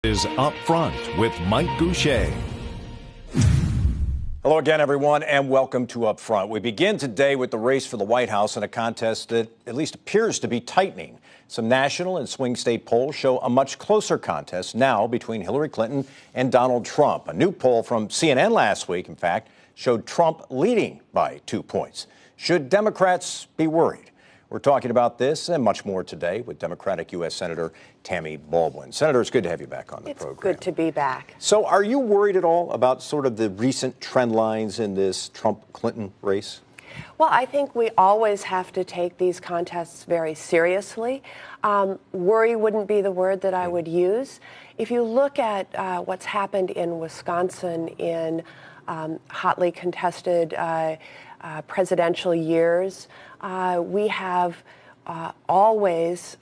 Is Up Front with Mike Goucher. Hello again, everyone, and welcome to Up Front. We begin today with the race for the White House in a contest that at least appears to be tightening. Some national and swing state polls show a much closer contest now between Hillary Clinton and Donald Trump. A new poll from CNN last week, in fact, showed Trump leading by 2 points. Should Democrats be worried? We're talking about this and much more today with Democratic U.S. Senator Tammy Baldwin. Senator, it's good to have you back on the program. It's good to be back. So are you worried at all about sort of the recent trend lines in this Trump-Clinton race? Well, I think we always have to take these contests very seriously. Worry wouldn't be the word that I would use. If you look at what's happened in Wisconsin in hotly contested presidential years, we have always,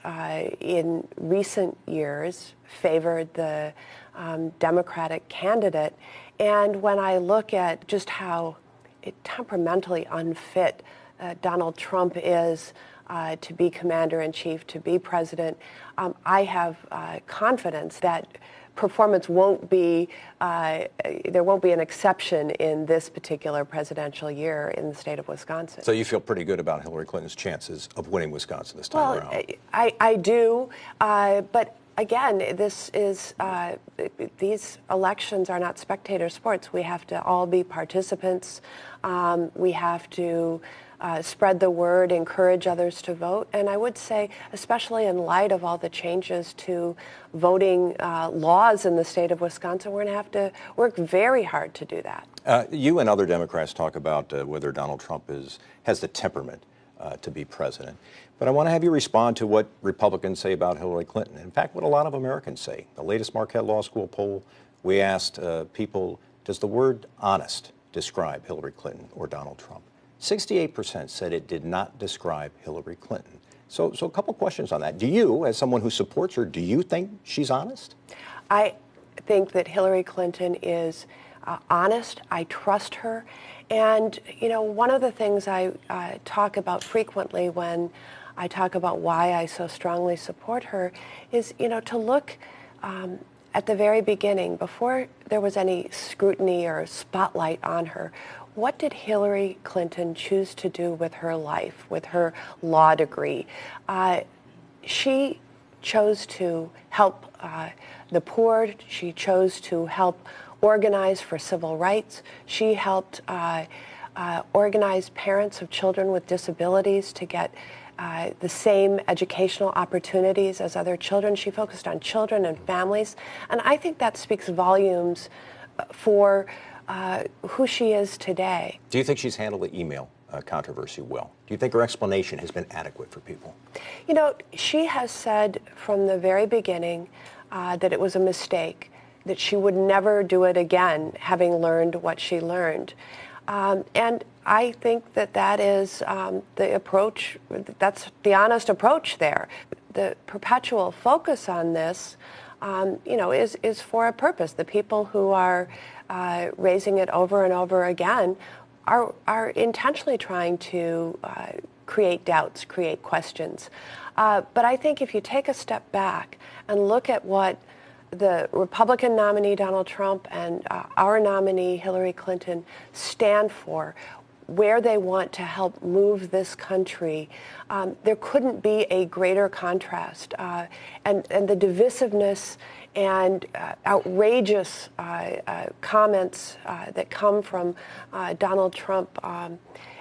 in recent years, favored the Democratic candidate. And when I look at just how temperamentally unfit Donald Trump is to be commander-in-chief, to be president, I have confidence that performance won't be, there won't be an exception in this particular presidential year in the state of Wisconsin. So you feel pretty good about Hillary Clinton's chances of winning Wisconsin this time around? I do, but again, this is, these elections are not spectator sports. We have to all be participants. We have to spread the word, encourage others to vote. And I would say, especially in light of all the changes to voting laws in the state of Wisconsin, we're going to have to work very hard to do that. You and other Democrats talk about whether Donald Trump has the temperament to be president. But I want to have you respond to what Republicans say about Hillary Clinton. In fact, what a lot of Americans say. The latest Marquette Law School poll, we asked people, does the word honest describe Hillary Clinton or Donald Trump? 68% said it did not describe Hillary Clinton. So a couple questions on that. Do you, as someone who supports her, do you think she's honest? I think that Hillary Clinton is honest. I trust her. And, you know, one of the things I talk about frequently when I talk about why I so strongly support her is, you know, to look at the very beginning, before there was any scrutiny or spotlight on her. What did Hillary Clinton choose to do with her life, with her law degree? She chose to help the poor. She chose to help organize for civil rights. She helped organize parents of children with disabilities to get the same educational opportunities as other children. She focused on children and families. And I think that speaks volumes for who she is today. Do you think she's handled the email controversy well? Do you think her explanation has been adequate for people? You know, she has said from the very beginning that it was a mistake, that she would never do it again, having learned what she learned. And I think that that is the approach, that's the honest approach there. The perpetual focus on this, you know, is for a purpose. The people who are raising it over and over again are intentionally trying to create doubts, create questions. But I think if you take a step back and look at what the Republican nominee Donald Trump and our nominee Hillary Clinton stand for, where they want to help move this country, there couldn't be a greater contrast. And the divisiveness and outrageous comments that come from Donald Trump,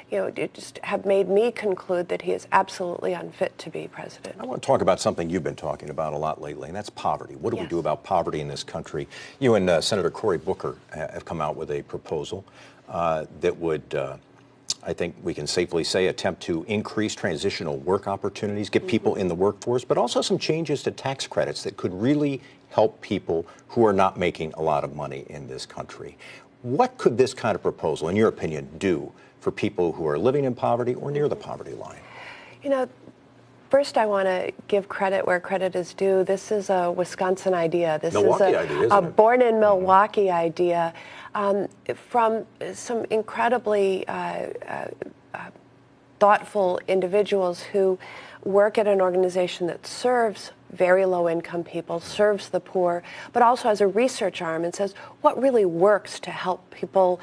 you know, it just have made me conclude that he is absolutely unfit to be president. I want to talk about something you've been talking about a lot lately, and that's poverty. What do we do about poverty in this country? You and Senator Cory Booker have come out with a proposal that would, I think we can safely say, attempt to increase transitional work opportunities, get people in the workforce, but also some changes to tax credits that could really help people who are not making a lot of money in this country. What could this kind of proposal, in your opinion, do for people who are living in poverty or near the poverty line? You know, first I want to give credit where credit is due. This is a Wisconsin idea. This Milwaukee is idea, a born in Milwaukee idea from some incredibly thoughtful individuals who work at an organization that serves very low-income people, serves the poor, but also has a research arm and says what really works to help people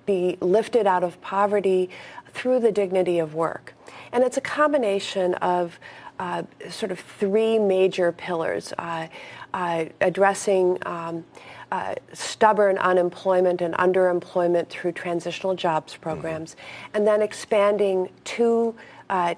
be lifted out of poverty through the dignity of work. And it's a combination of sort of three major pillars, addressing stubborn unemployment and underemployment through transitional jobs programs, and then expanding two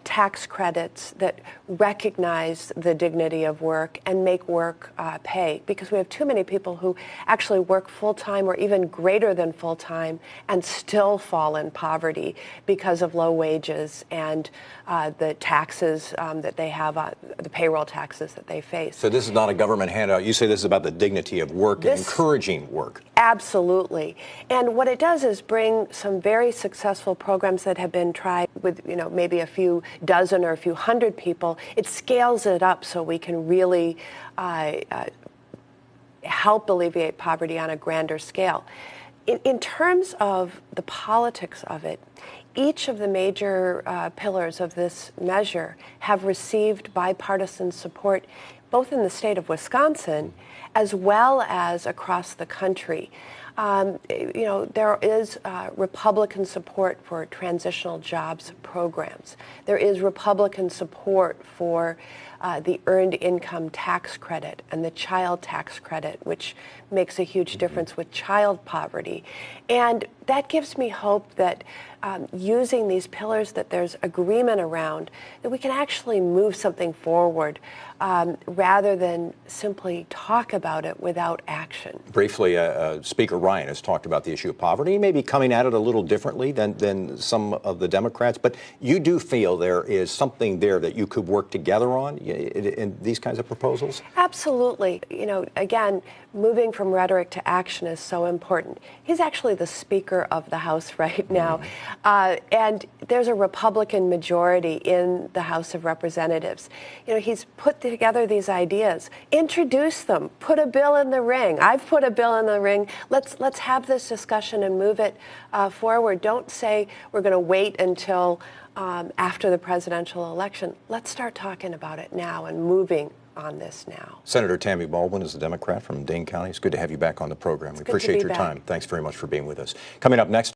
tax credits that recognize the dignity of work and make work pay, because we have too many people who actually work full-time or even greater than full-time and still fall in poverty because of low wages and the taxes that they have, the payroll taxes that they face. So this is not a government handout. You say this is about the dignity of work and encouraging work. Absolutely. And what it does is bring some very successful programs that have been tried with, maybe a few dozen or a few hundred people. It scales it up so we can really help alleviate poverty on a grander scale. In terms of the politics of it, each of the major pillars of this measure have received bipartisan support, both in the state of Wisconsin as well as across the country. There is Republican support for transitional jobs programs. There is Republican support for the earned income tax credit and the child tax credit, which makes a huge difference with child poverty. And that gives me hope that using these pillars that there's agreement around, that we can actually move something forward rather than simply talk about it without action. Briefly, Speaker Ryan has talked about the issue of poverty. He may be coming at it a little differently than some of the Democrats, but you do feel there is something there that you could work together on in these kinds of proposals? Absolutely. Again, moving from rhetoric to action is so important. He's actually the Speaker of the House right now, and there's a Republican majority in the House of Representatives. He's put together these ideas, introduce them, put a bill in the ring. I've put a bill in the ring. Let's have this discussion and move it forward. Don't say we're going to wait until after the presidential election. Let's start talking about it now and moving on this now. Senator Tammy Baldwin is a Democrat from Dane County. It's good to have you back on the program. We appreciate your time. Thanks very much for being with us. Coming up next.